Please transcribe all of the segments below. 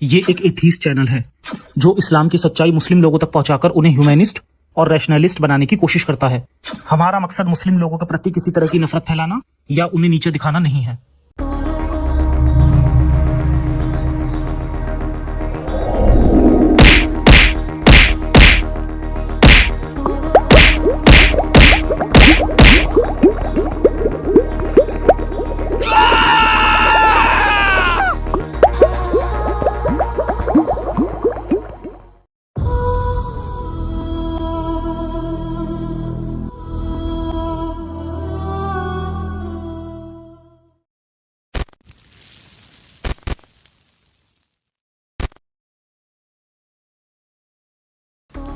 ये एक atheist channel है जो इस्लाम की सच्चाई मुस्लिम लोगों तक पहुंचाकर उन्हें ह्यूमैनिस्ट और रैशनलिस्ट बनाने की कोशिश करता है। हमारा मकसद मुस्लिम लोगों के प्रति किसी तरह की नफरत फैलाना या उन्हें नीचे दिखाना नहीं है।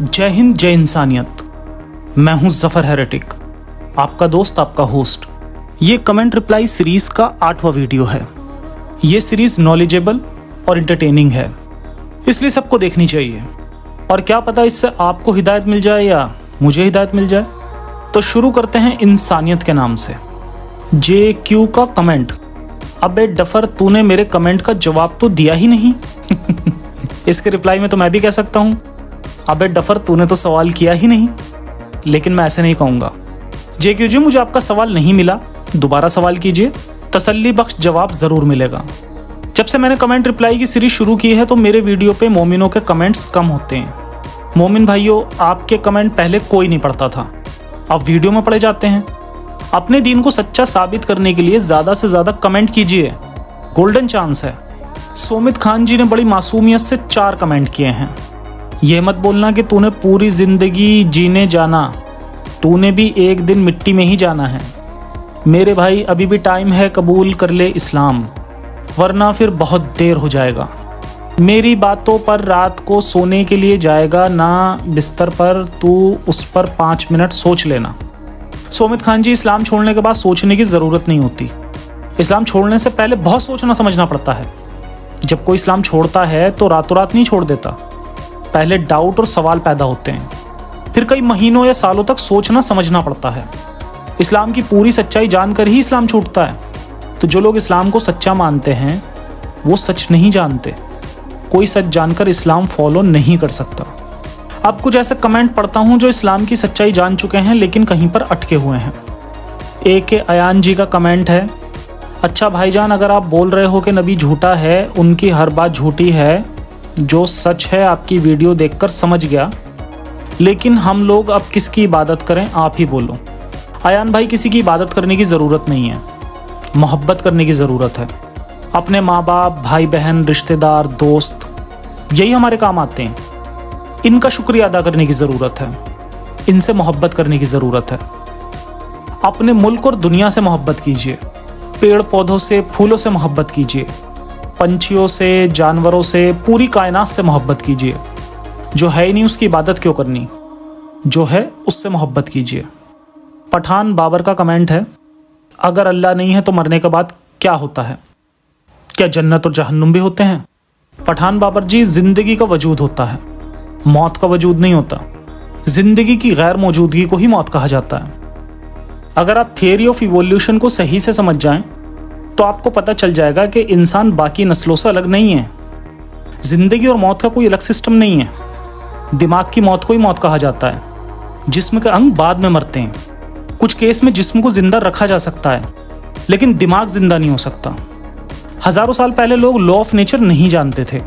जय हिंद, जय इंसानियत। मैं हूं जफर हेरेटिक, आपका दोस्त, आपका होस्ट। ये कमेंट रिप्लाई सीरीज का 8वां वीडियो है। ये सीरीज नॉलेजेबल और इंटरटेनिंग है, इसलिए सबको देखनी चाहिए। और क्या पता इससे आपको हिदायत मिल जाए या मुझे हिदायत मिल जाए। तो शुरू करते हैं इंसानियत के नाम से। JQ का कमेंट, अबे डफर तूने मेरे कमेंट का जवाब तो दिया ही नहीं। इसके रिप्लाई में तो मैं भी कह सकता हूं, अबे डफर तूने तो सवाल किया ही नहीं। लेकिन मैं ऐसे नहीं कहूँगा। JQ जी, मुझे आपका सवाल नहीं मिला, दोबारा सवाल कीजिए, तसल्ली बख्श जवाब ज़रूर मिलेगा। जब से मैंने कमेंट रिप्लाई की सीरीज शुरू की है तो मेरे वीडियो पे मोमिनों के कमेंट्स कम होते हैं। मोमिन भाइयों, आपके कमेंट पहले कोई नहीं पढ़ता था, अब वीडियो में पढ़े जाते हैं। अपने दीन को सच्चा साबित करने के लिए ज़्यादा से ज़्यादा कमेंट कीजिए, गोल्डन चांस है। सोमित खान जी ने बड़ी मासूमियत से 4 कमेंट किए हैं। यह मत बोलना कि तूने पूरी जिंदगी जीने जाना, तूने भी एक दिन मिट्टी में ही जाना है। मेरे भाई, अभी भी टाइम है, कबूल कर ले इस्लाम, वरना फिर बहुत देर हो जाएगा। मेरी बातों पर रात को सोने के लिए जाएगा ना बिस्तर पर, तू उस पर 5 मिनट सोच लेना। सोमित खान जी, इस्लाम छोड़ने के बाद सोचने की ज़रूरत नहीं होती। इस्लाम छोड़ने से पहले बहुत सोचना समझना पड़ता है। जब कोई इस्लाम छोड़ता है तो रातों रात नहीं छोड़ देता, पहले डाउट और सवाल पैदा होते हैं, फिर कई महीनों या सालों तक सोचना समझना पड़ता है। इस्लाम की पूरी सच्चाई जानकर ही इस्लाम छूटता है। तो जो लोग इस्लाम को सच्चा मानते हैं वो सच नहीं जानते। कोई सच जानकर इस्लाम फॉलो नहीं कर सकता। अब कुछ ऐसे कमेंट पढ़ता हूँ जो इस्लाम की सच्चाई जान चुके हैं लेकिन कहीं पर अटके हुए हैं। AK अयान जी का कमेंट है, अच्छा भाईजान, अगर आप बोल रहे हो कि नबी झूठा है, उनकी हर बात झूठी है, जो सच है आपकी वीडियो देखकर समझ गया, लेकिन हम लोग अब किसकी इबादत करें, आप ही बोलो। अयान भाई, किसी की इबादत करने की ज़रूरत नहीं है, मोहब्बत करने की ज़रूरत है। अपने माँ बाप, भाई बहन, रिश्तेदार, दोस्त, यही हमारे काम आते हैं। इनका शुक्रिया अदा करने की ज़रूरत है, इनसे मोहब्बत करने की ज़रूरत है। अपने मुल्क और दुनिया से मोहब्बत कीजिए, पेड़ पौधों से, फूलों से मोहब्बत कीजिए, पंछियों से, जानवरों से, पूरी कायनात से मोहब्बत कीजिए। जो है ही नहीं उसकी इबादत क्यों करनी, जो है उससे मोहब्बत कीजिए। पठान बाबर का कमेंट है, अगर अल्लाह नहीं है तो मरने के बाद क्या होता है, क्या जन्नत और जहन्नुम भी होते हैं? पठान बाबर जी, जिंदगी का वजूद होता है, मौत का वजूद नहीं होता। जिंदगी की गैर मौजूदगी को ही मौत कहा जाता है। अगर आप थियरी ऑफ इवोल्यूशन को सही से समझ जाएं तो आपको पता चल जाएगा कि इंसान बाकी नस्लों से अलग नहीं है। जिंदगी और मौत का कोई अलग सिस्टम नहीं है। दिमाग की मौत को ही मौत कहा जाता है। जिस्म के अंग बाद में मरते हैं। कुछ केस में जिस्म को जिंदा रखा जा सकता है लेकिन दिमाग जिंदा नहीं हो सकता। हजारों साल पहले लोग लॉ ऑफ नेचर नहीं जानते थे,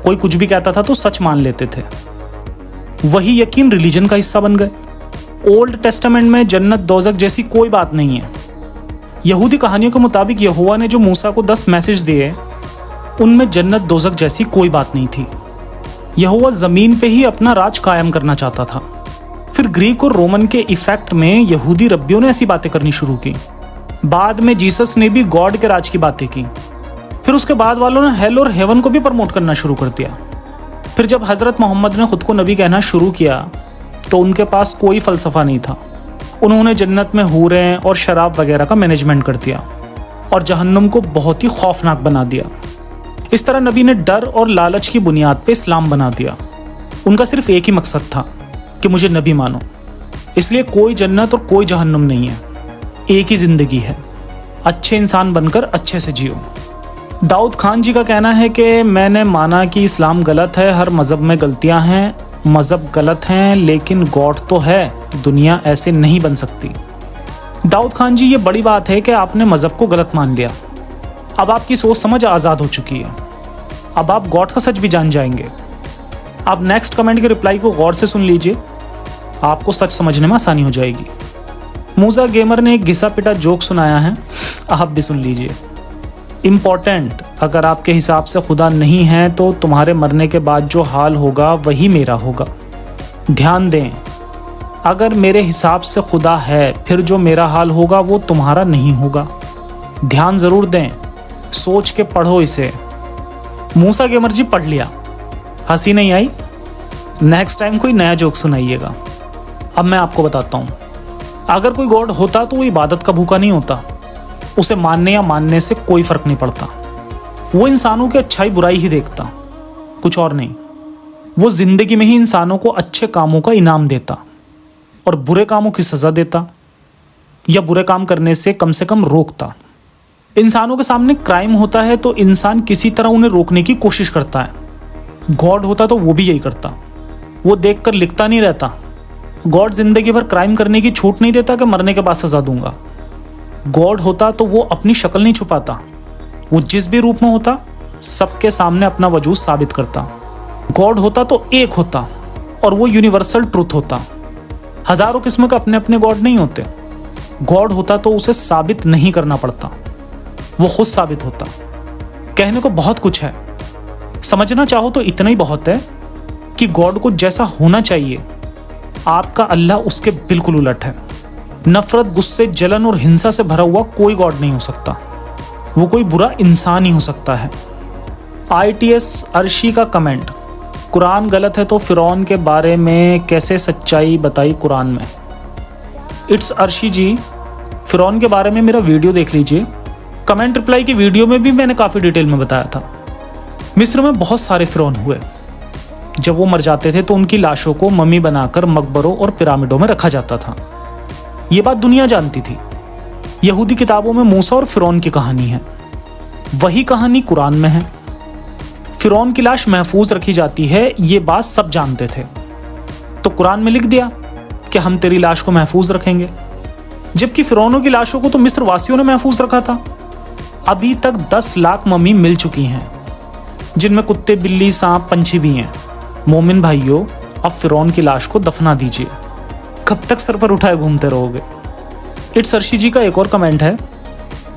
कोई कुछ भी कहता था तो सच मान लेते थे। वही यकीन रिलीजन का हिस्सा बन गए। ओल्ड टेस्टामेंट में जन्नत दोज़ख जैसी कोई बात नहीं है। यहूदी कहानियों के मुताबिक यहोवा ने जो मूसा को 10 मैसेज दिए उनमें जन्नत दोज़ख जैसी कोई बात नहीं थी। यहोवा ज़मीन पे ही अपना राज कायम करना चाहता था। फिर ग्रीक और रोमन के इफेक्ट में यहूदी रब्बियों ने ऐसी बातें करनी शुरू की। बाद में जीसस ने भी गॉड के राज की बातें की। फिर उसके बाद वालों ने हेल और हेवन को भी प्रमोट करना शुरू कर दिया। फिर जब हज़रत मोहम्मद ने खुद को नबी कहना शुरू किया तो उनके पास कोई फ़लसफ़ा नहीं था। उन्होंने जन्नत में हूरें और शराब वगैरह का मैनेजमेंट कर दिया और जहन्नुम को बहुत ही खौफनाक बना दिया। इस तरह नबी ने डर और लालच की बुनियाद पे इस्लाम बना दिया। उनका सिर्फ एक ही मकसद था कि मुझे नबी मानो। इसलिए कोई जन्नत और कोई जहन्नुम नहीं है, एक ही ज़िंदगी है। अच्छे इंसान बनकर अच्छे से जियो। दाऊद खान जी का कहना है कि मैंने माना कि इस्लाम गलत है, हर मज़हब में गलतियां हैं, मज़हब गलत हैं लेकिन गॉड तो है, दुनिया ऐसे नहीं बन सकती। दाऊद खान जी, ये बड़ी बात है कि आपने मज़हब को गलत मान लिया। अब आपकी सोच समझ आज़ाद हो चुकी है, अब आप गॉड का सच भी जान जाएंगे। आप नेक्स्ट कमेंट के रिप्लाई को गौर से सुन लीजिए, आपको सच समझने में आसानी हो जाएगी। मूसा गेमर ने एक घिसा पिटा जोक सुनाया है, आप भी सुन लीजिए। इम्पॉर्टेंट, अगर आपके हिसाब से खुदा नहीं है तो तुम्हारे मरने के बाद जो हाल होगा वही मेरा होगा। ध्यान दें, अगर मेरे हिसाब से खुदा है फिर जो मेरा हाल होगा वो तुम्हारा नहीं होगा। ध्यान ज़रूर दें, सोच के पढ़ो इसे। मूसा गेमर जी पढ़ लिया, हंसी नहीं आई? नेक्स्ट टाइम कोई नया जोक सुनाइएगा। अब मैं आपको बताता हूँ, अगर कोई गॉड होता तो वो इबादत का भूखा नहीं होता, उसे मानने या मानने से कोई फर्क नहीं पड़ता। वो इंसानों की अच्छाई बुराई ही देखता, कुछ और नहीं। वो जिंदगी में ही इंसानों को अच्छे कामों का इनाम देता और बुरे कामों की सजा देता या बुरे काम करने से कम रोकता। इंसानों के सामने क्राइम होता है तो इंसान किसी तरह उन्हें रोकने की कोशिश करता है। गॉड होता तो वो भी यही करता, वो देखकर लिखता नहीं रहता। गॉड जिंदगी भर क्राइम करने की छूट नहीं देता कि मरने के बाद सजा दूंगा। गॉड होता तो वो अपनी शक्ल नहीं छुपाता, वो जिस भी रूप में होता सबके सामने अपना वजूद साबित करता। गॉड होता तो एक होता और वो यूनिवर्सल ट्रुथ होता। हजारों किस्म के अपने अपने गॉड नहीं होते। गॉड होता तो उसे साबित नहीं करना पड़ता, वो खुद साबित होता। कहने को बहुत कुछ है, समझना चाहो तो इतना ही बहुत है कि गॉड को जैसा होना चाहिए आपका अल्लाह उसके बिल्कुल उलट है। नफरत, गुस्से, जलन और हिंसा से भरा हुआ कोई गॉड नहीं हो सकता, वो कोई बुरा इंसान ही हो सकता है। ITS अर्शी का कमेंट, कुरान गलत है तो फिरौन के बारे में कैसे सच्चाई बताई कुरान में। इट्स अर्शी जी, फिरौन के बारे में मेरा वीडियो देख लीजिए। कमेंट रिप्लाई की वीडियो में भी मैंने काफ़ी डिटेल में बताया था। मिस्र में बहुत सारे फिरौन हुए। जब वो मर जाते थे तो उनकी लाशों को मम्मी बनाकर मकबरों और पिरामिडों में रखा जाता था। ये बात दुनिया जानती थी। यहूदी किताबों में मूसा और फिरौन की कहानी है, वही कहानी कुरान में है। फिरौन की लाश महफूज रखी जाती है, ये बात सब जानते थे, तो कुरान में लिख दिया कि हम तेरी लाश को महफूज रखेंगे। जबकि फिरौनों की लाशों को तो मिस्र वासियों ने महफूज रखा था। अभी तक 10 लाख मम्मी मिल चुकी हैं, जिनमें कुत्ते, बिल्ली, सांप, पंछी भी हैं। मोमिन भाइयों, अब फिरौन की लाश को दफना दीजिए, कब तक सर पर उठाए घूमते रहोगे। इट्स अर्शी जी का एक और कमेंट है,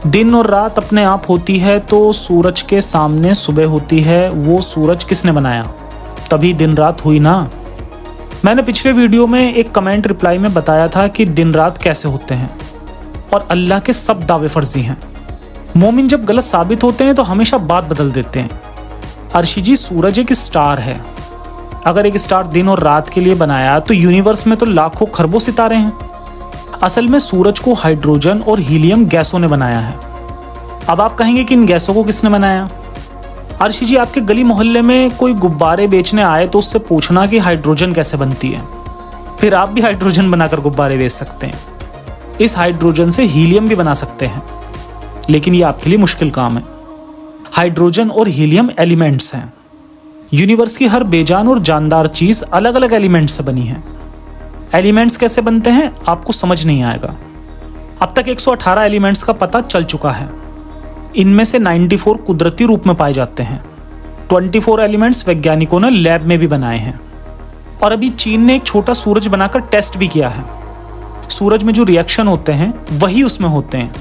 दिन और रात अपने आप होती है तो सूरज के सामने सुबह होती है, वो सूरज किसने बनाया, तभी दिन रात हुई ना। मैंने पिछले वीडियो में एक कमेंट रिप्लाई में बताया था कि दिन रात कैसे होते हैं और अल्लाह के सब दावे फर्जी हैं। मोमिन जब गलत साबित होते हैं तो हमेशा बात बदल देते हैं। अर्शी जी, सूरज एक स्टार है। अगर एक स्टार दिन और रात के लिए बनाया तो यूनिवर्स में तो लाखों खरबों सितारे हैं। असल में सूरज को हाइड्रोजन और हीलियम गैसों ने बनाया है। अब आप कहेंगे कि इन गैसों को किसने बनाया। अर्शी जी, आपके गली मोहल्ले में कोई गुब्बारे बेचने आए तो उससे पूछना कि हाइड्रोजन कैसे बनती है, फिर आप भी हाइड्रोजन बनाकर गुब्बारे बेच सकते हैं। इस हाइड्रोजन से हीलियम भी बना सकते हैं, लेकिन ये आपके लिए मुश्किल काम है। हाइड्रोजन और हीलियम एलिमेंट्स हैं। यूनिवर्स की हर बेजान और जानदार चीज अलग अलग एलिमेंट्स से बनी है। एलिमेंट्स कैसे बनते हैं आपको समझ नहीं आएगा। अब तक 118 एलिमेंट्स का पता चल चुका है। इनमें से 94 कुदरती रूप में पाए जाते हैं। 24 एलिमेंट्स वैज्ञानिकों ने लैब में भी बनाए हैं। और अभी चीन ने एक छोटा सूरज बनाकर टेस्ट भी किया है। सूरज में जो रिएक्शन होते हैं वही उसमें होते हैं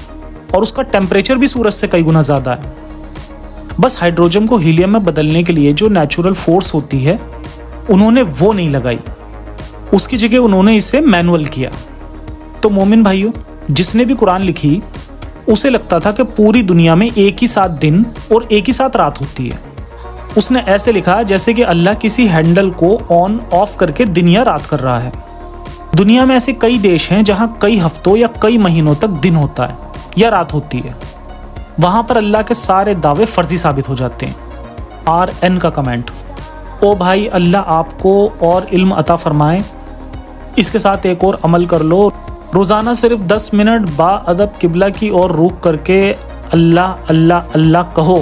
और उसका टेम्परेचर भी सूरज से कई गुना ज़्यादा है। बस हाइड्रोजन को हीलियम में बदलने के लिए जो नेचुरल फोर्स होती है उन्होंने वो नहीं लगाई, उसकी जगह उन्होंने इसे मैनुअल किया। तो मोमिन भाइयों, जिसने भी कुरान लिखी उसे लगता था कि पूरी दुनिया में एक ही साथ दिन और एक ही साथ रात होती है। उसने ऐसे लिखा जैसे कि अल्लाह किसी हैंडल को ऑन ऑफ करके दिन या रात कर रहा है। दुनिया में ऐसे कई देश हैं जहां कई हफ्तों या कई महीनों तक दिन होता है या रात होती है। वहां पर अल्लाह के सारे दावे फर्जी साबित हो जाते हैं। RN का कमेंट, ओ भाई, अल्लाह आपको और इल्म अता फरमाए। इसके साथ एक और अमल कर लो, रोज़ाना सिर्फ 10 मिनट बाअदब किबला की ओर रुख करके अल्लाह अल्लाह अल्लाह कहो,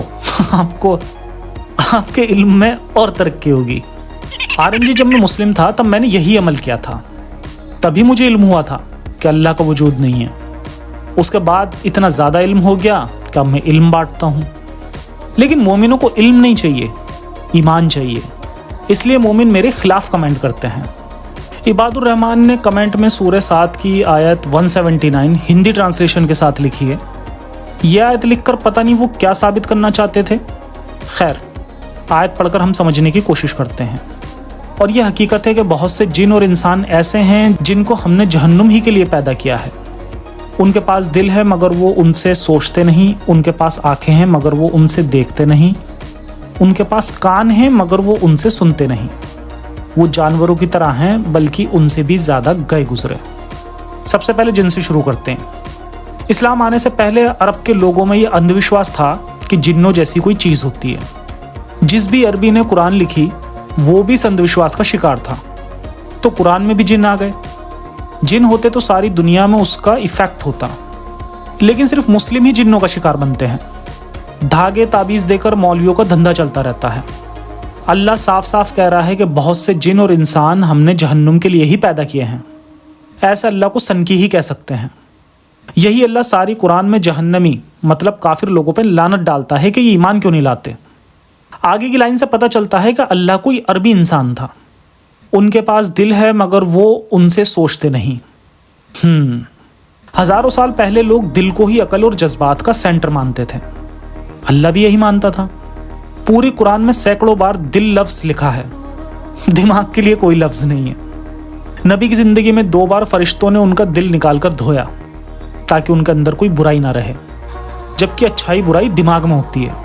आपको आपके इल्म में और तरक्की होगी। आर्यन जी, जब मैं मुस्लिम था तब मैंने यही अमल किया था, तभी मुझे इल्म हुआ था कि अल्लाह का वजूद नहीं है। उसके बाद इतना ज़्यादा इल्म हो गया कि अब मैं इल्म बांटता हूँ। लेकिन मोमिनों को इल्म नहीं चाहिए, ईमान चाहिए, इसलिए मोमिन मेरे खिलाफ कमेंट करते हैं। इबादुर रहमान ने कमेंट में सूरह 7 की आयत 179 हिंदी ट्रांसलेशन के साथ लिखी है। यह आयत लिखकर पता नहीं वो क्या साबित करना चाहते थे। खैर, आयत पढ़कर हम समझने की कोशिश करते हैं। और यह हकीकत है कि बहुत से जिन और इंसान ऐसे हैं जिनको हमने जहन्नुम ही के लिए पैदा किया है। उनके पास दिल है मगर वो उनसे सोचते नहीं, उनके पास आंखें हैं मगर वो उनसे देखते नहीं, उनके पास कान हैं मगर वो उनसे सुनते नहीं। वो जानवरों की तरह हैं बल्कि उनसे भी ज़्यादा गए गुजरे। सबसे पहले जिन से शुरू करते हैं। इस्लाम आने से पहले अरब के लोगों में ये अंधविश्वास था कि जिन्नों जैसी कोई चीज़ होती है। जिस भी अरबी ने कुरान लिखी वो भी इस अंधविश्वास का शिकार था, तो कुरान में भी जिन आ गए। जिन होते तो सारी दुनिया में उसका इफेक्ट होता, लेकिन सिर्फ मुस्लिम ही जिन्नों का शिकार बनते हैं। धागे ताबीज़ देकर मौलवियों का धंधा चलता रहता है। अल्लाह साफ साफ कह रहा है कि बहुत से जिन और इंसान हमने जहन्नुम के लिए ही पैदा किए हैं। ऐसा अल्लाह को सनकी ही कह सकते हैं। यही अल्लाह सारी कुरान में जहन्नमी मतलब काफिर लोगों पर लानत डालता है कि ये ईमान क्यों नहीं लाते। आगे की लाइन से पता चलता है कि अल्लाह कोई अरबी इंसान था। उनके पास दिल है मगर वो उनसे सोचते नहीं। हजारों साल पहले लोग दिल को ही अकल और जज्बात का सेंटर मानते थे। अल्लाह भी यही मानता था। पूरी कुरान में सैकड़ों बार दिल लफ्ज लिखा है, दिमाग के लिए कोई लफ्ज नहीं है। नबी की जिंदगी में 2 बार फरिश्तों ने उनका दिल निकालकर धोया ताकि उनके अंदर कोई बुराई ना रहे, जबकि अच्छाई बुराई दिमाग में होती है।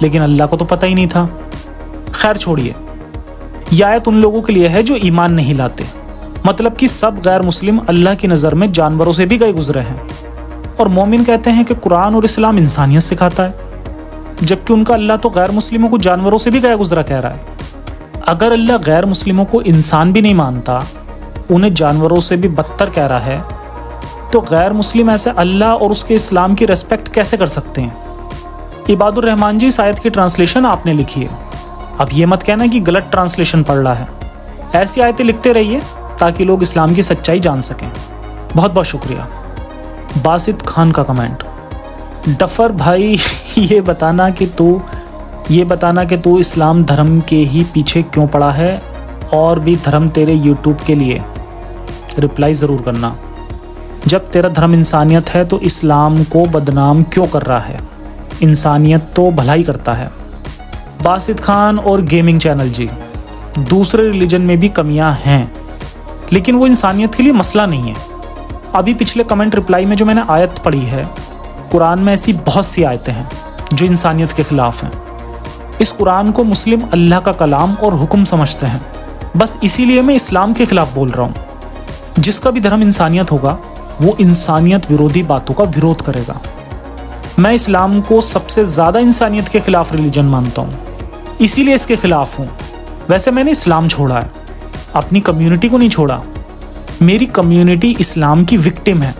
लेकिन अल्लाह को तो पता ही नहीं था। खैर छोड़िए, यह आयत उन लोगों के लिए है जो ईमान नहीं लाते, मतलब कि सब गैर मुस्लिम अल्लाह की नज़र में जानवरों से भी गए गुजरे हैं। और मोमिन कहते हैं कि कुरान और इस्लाम इंसानियत सिखाता है, जबकि उनका अल्लाह तो गैर मुस्लिमों को जानवरों से भी गया गुजरा कह रहा है। अगर अल्लाह गैर मुस्लिमों को इंसान भी नहीं मानता, उन्हें जानवरों से भी बदतर कह रहा है, तो गैर मुस्लिम ऐसे अल्लाह और उसके इस्लाम की रेस्पेक्ट कैसे कर सकते हैं। इबादुर रहमान जी, इस आयत की ट्रांसलेशन आपने लिखी है, अब ये मत कहना कि गलत ट्रांसलेशन पढ़ रहा है। ऐसी आयतें लिखते रहिए ताकि लोग इस्लाम की सच्चाई जान सकें। बहुत बहुत शुक्रिया। बासित खान का कमेंट, डफर भाई ये बताना कि तू इस्लाम धर्म के ही पीछे क्यों पड़ा है, और भी धर्म तेरे यूट्यूब के लिए रिप्लाई ज़रूर करना। जब तेरा धर्म इंसानियत है तो इस्लाम को बदनाम क्यों कर रहा है। इंसानियत तो भलाई करता है। बासित खान और गेमिंग चैनल जी, दूसरे रिलीजन में भी कमियां हैं, लेकिन वो इंसानियत के लिए मसला नहीं है। अभी पिछले कमेंट रिप्लाई में जो मैंने आयत पढ़ी है, कुरान में ऐसी बहुत सी आयतें हैं जो इंसानियत के खिलाफ हैं। इस कुरान को मुस्लिम अल्लाह का कलाम और हुक्म समझते हैं। बस इसीलिए मैं इस्लाम के खिलाफ बोल रहा हूँ। जिसका भी धर्म इंसानियत होगा वो इंसानियत विरोधी बातों का विरोध करेगा। मैं इस्लाम को सबसे ज़्यादा इंसानियत के खिलाफ रिलीजन मानता हूँ, इसीलिए इसके खिलाफ हूँ। वैसे मैंने इस्लाम छोड़ा है, अपनी कम्युनिटी को नहीं छोड़ा। मेरी कम्युनिटी इस्लाम की विक्टिम है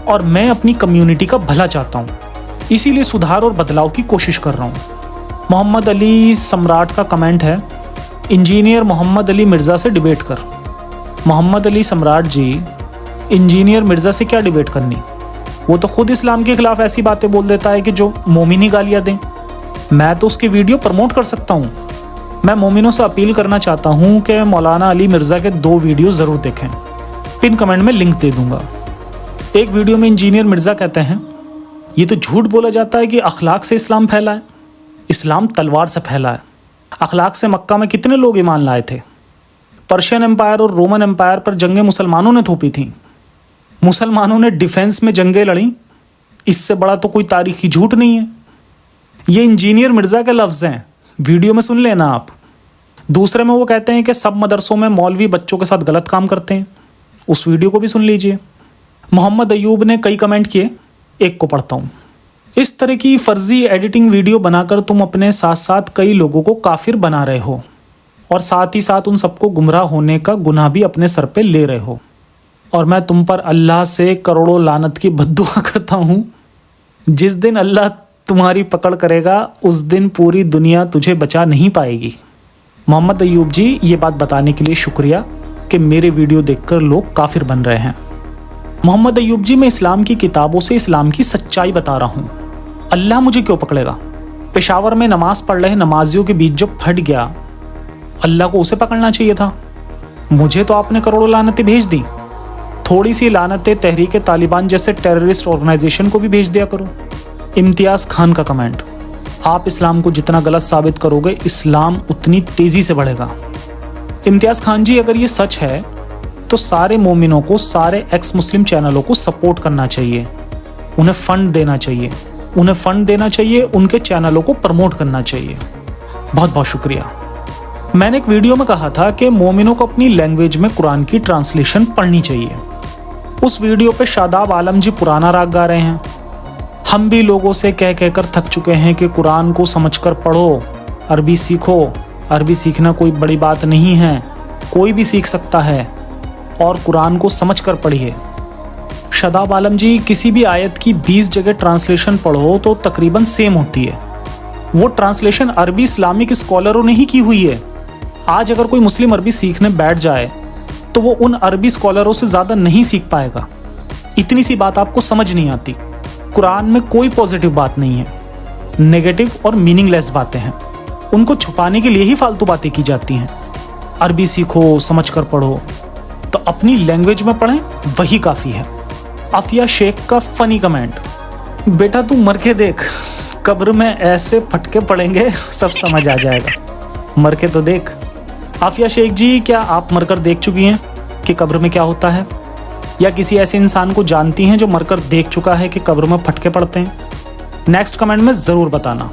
और मैं अपनी कम्युनिटी का भला चाहता हूँ, इसीलिए सुधार और बदलाव की कोशिश कर रहा हूँ। मोहम्मद अली सम्राट का कमेंट है, इंजीनियर मोहम्मद अली मिर्ज़ा से डिबेट कर। मोहम्मद अली सम्राट जी, इंजीनियर मिर्ज़ा से क्या डिबेट करनी, वो तो खुद इस्लाम के खिलाफ ऐसी बातें बोल देता है कि जो मोमिन ही गालियाँ दें। मैं तो उसकी वीडियो प्रमोट कर सकता हूँ। मैं मोमिनों से अपील करना चाहता हूँ कि मौलाना अली मिर्ज़ा के 2 वीडियो ज़रूर देखें, पिन कमेंट में लिंक दे दूँगा। एक वीडियो में इंजीनियर मिर्ज़ा कहते हैं, ये तो झूठ बोला जाता है कि अखलाक से इस्लाम फैला है। इस्लाम तलवार से फैला है। अखलाक से मक्का में कितने लोग ईमान लाए थे। पर्शियन एम्पायर और रोमन एम्पायर पर जंगें मुसलमानों ने थोपी थीं। मुसलमानों ने डिफेंस में जंगें लड़ी, इससे बड़ा तो कोई तारीखी झूठ नहीं है। ये इंजीनियर मिर्ज़ा के लफ्ज़ हैं, वीडियो में सुन लेना आप। दूसरे में वो कहते हैं कि सब मदरसों में मौलवी बच्चों के साथ गलत काम करते हैं, उस वीडियो को भी सुन लीजिए। मोहम्मद अयूब ने कई कमेंट किए, एक को पढ़ता हूँ। इस तरह की फर्जी एडिटिंग वीडियो बनाकर तुम अपने साथ साथ कई लोगों को काफिर बना रहे हो और साथ ही साथ उन सबको गुमराह होने का गुनाह भी अपने सर पे ले रहे हो। और मैं तुम पर अल्लाह से करोड़ों लानत की बद्दुआ करता हूँ। जिस दिन अल्लाह तुम्हारी पकड़ करेगा उस दिन पूरी दुनिया तुझे बचा नहीं पाएगी। मोहम्मद अयूब जी, ये बात बताने के लिए शुक्रिया कि मेरे वीडियो देखकर लोग काफिर बन रहे हैं। मोहम्मद अयूब जी, मैं इस्लाम की किताबों से इस्लाम की सच्चाई बता रहा हूँ। अल्लाह मुझे क्यों पकड़ेगा? पेशावर में नमाज पढ़ रहे नमाजियों के बीच जो फट गया, अल्लाह को उसे पकड़ना चाहिए था। मुझे तो आपने करोड़ों लानतें भेज दी। थोड़ी सी लानतें तहरीक तालिबान जैसे टेररिस्ट ऑर्गेनाइजेशन को भी भेज दिया करो। इम्तियाज़ खान का कमेंट, आप इस्लाम को जितना गलत साबित करोगे इस्लाम उतनी तेजी से बढ़ेगा। इम्तियाज़ खान जी, अगर ये सच है तो सारे मोमिनों को, सारे एक्स मुस्लिम चैनलों को सपोर्ट करना चाहिए, उन्हें फंड देना चाहिए, उनके चैनलों को प्रमोट करना चाहिए। बहुत बहुत शुक्रिया। मैंने एक वीडियो में कहा था कि मोमिनों को अपनी लैंग्वेज में कुरान की ट्रांसलेशन पढ़नी चाहिए। उस वीडियो पे शादाब आलम जी पुराना राग गा रहे हैं। हम भी लोगों से कह कहकर थक चुके हैं कि कुरान को समझकर पढ़ो, अरबी सीखो। अरबी सीखना कोई बड़ी बात नहीं है, कोई भी सीख सकता है, और कुरान को समझकर पढ़िए। शादाब आलम जी, किसी भी आयत की 20 जगह ट्रांसलेशन पढ़ो तो तकरीबन सेम होती है। वो ट्रांसलेशन अरबी इस्लामिक स्कॉलरों ने ही की हुई है। आज अगर कोई मुस्लिम अरबी सीखने बैठ जाए तो वो उन अरबी स्कॉलरों से ज़्यादा नहीं सीख पाएगा। इतनी सी बात आपको समझ नहीं आती। कुरान में कोई पॉजिटिव बात नहीं है, नेगेटिव और मीनिंगलेस बातें हैं। उनको छुपाने के लिए ही फालतू बातें की जाती हैं। अरबी सीखो, समझकर पढ़ो, तो अपनी लैंग्वेज में पढ़ें, वही काफ़ी है। आफिया शेख का फनी कमेंट, बेटा तू मर के देख, कब्र में ऐसे फटके पड़ेंगे सब समझ आ जाएगा। मर के तो देख। आफिया शेख जी, क्या आप मरकर देख चुकी हैं कि कब्र में क्या होता है, या किसी ऐसे इंसान को जानती हैं जो मरकर देख चुका है कि कब्र में फटके पड़ते हैं? नेक्स्ट कमेंट में ज़रूर बताना।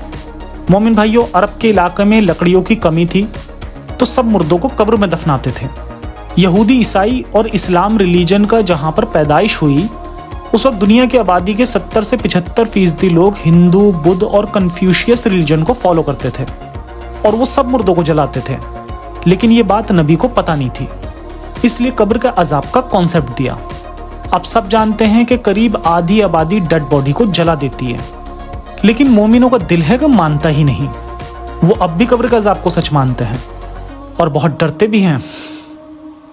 मोमिन भाइयों, अरब के इलाके में लकड़ियों की कमी थी तो सब मुर्दों को कब्र में दफनाते थे। यहूदी, ईसाई और इस्लाम रिलीजन का जहाँ पर पैदाइश हुई, उस वक्त दुनिया की आबादी के 70 से 75% लोग हिंदू, बुद्ध और कन्फ्यूशियस रिलीजन को फॉलो करते थे, और वो सब मुर्दों को जलाते थे। लेकिन ये बात नबी को पता नहीं थी, इसलिए कब्र का अजाब का कॉन्सेप्ट दिया। अब सब जानते हैं कि करीब आधी आबादी डेड बॉडी को जला देती है, लेकिन मोमिनों का दिल है कि मानता ही नहीं। वो अब भी कब्र का अजाब को सच मानते हैं और बहुत डरते भी हैं।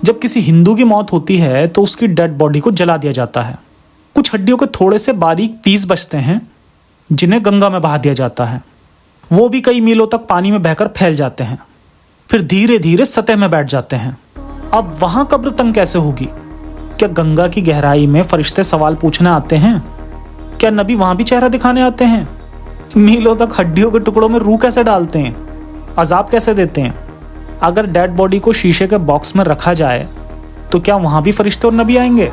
जब किसी हिंदू की मौत होती है तो उसकी डेड बॉडी को जला दिया जाता है। कुछ हड्डियों के थोड़े से बारीक पीस बचते हैं जिन्हें गंगा में बहा दिया जाता है। वो भी कई मीलों तक पानी में बहकर फैल जाते हैं, फिर धीरे धीरे सतह में बैठ जाते हैं। अब वहां कब्र तंग कैसे होगी? क्या गंगा की गहराई में फरिश्ते सवाल पूछने आते हैं? क्या नबी वहां भी चेहरा दिखाने आते हैं? मीलों तक हड्डियों के टुकड़ों में रूह कैसे डालते हैं? अजाब कैसे देते हैं? अगर डेड बॉडी को शीशे के बॉक्स में रखा जाए तो क्या वहां भी फरिश्ते और नबी आएंगे?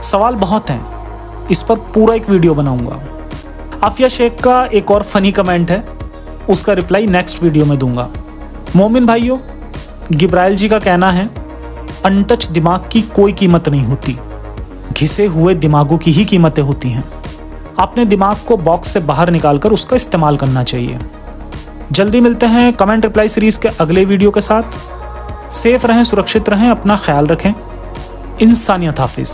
सवाल बहुत हैं, इस पर पूरा एक वीडियो बनाऊंगा। आफिया शेख का एक और फनी कमेंट है, उसका रिप्लाई नेक्स्ट वीडियो में दूंगा। मोमिन भाइयों, गिब्राइल जी का कहना है, अनटच दिमाग की कोई कीमत नहीं होती, घिसे हुए दिमागों की ही कीमतें होती हैं। अपने दिमाग को बॉक्स से बाहर निकालकर उसका इस्तेमाल करना चाहिए। जल्दी मिलते हैं कमेंट रिप्लाई सीरीज के अगले वीडियो के साथ। सेफ रहें, सुरक्षित रहें, अपना ख्याल रखें। इंसानियत हाफिज।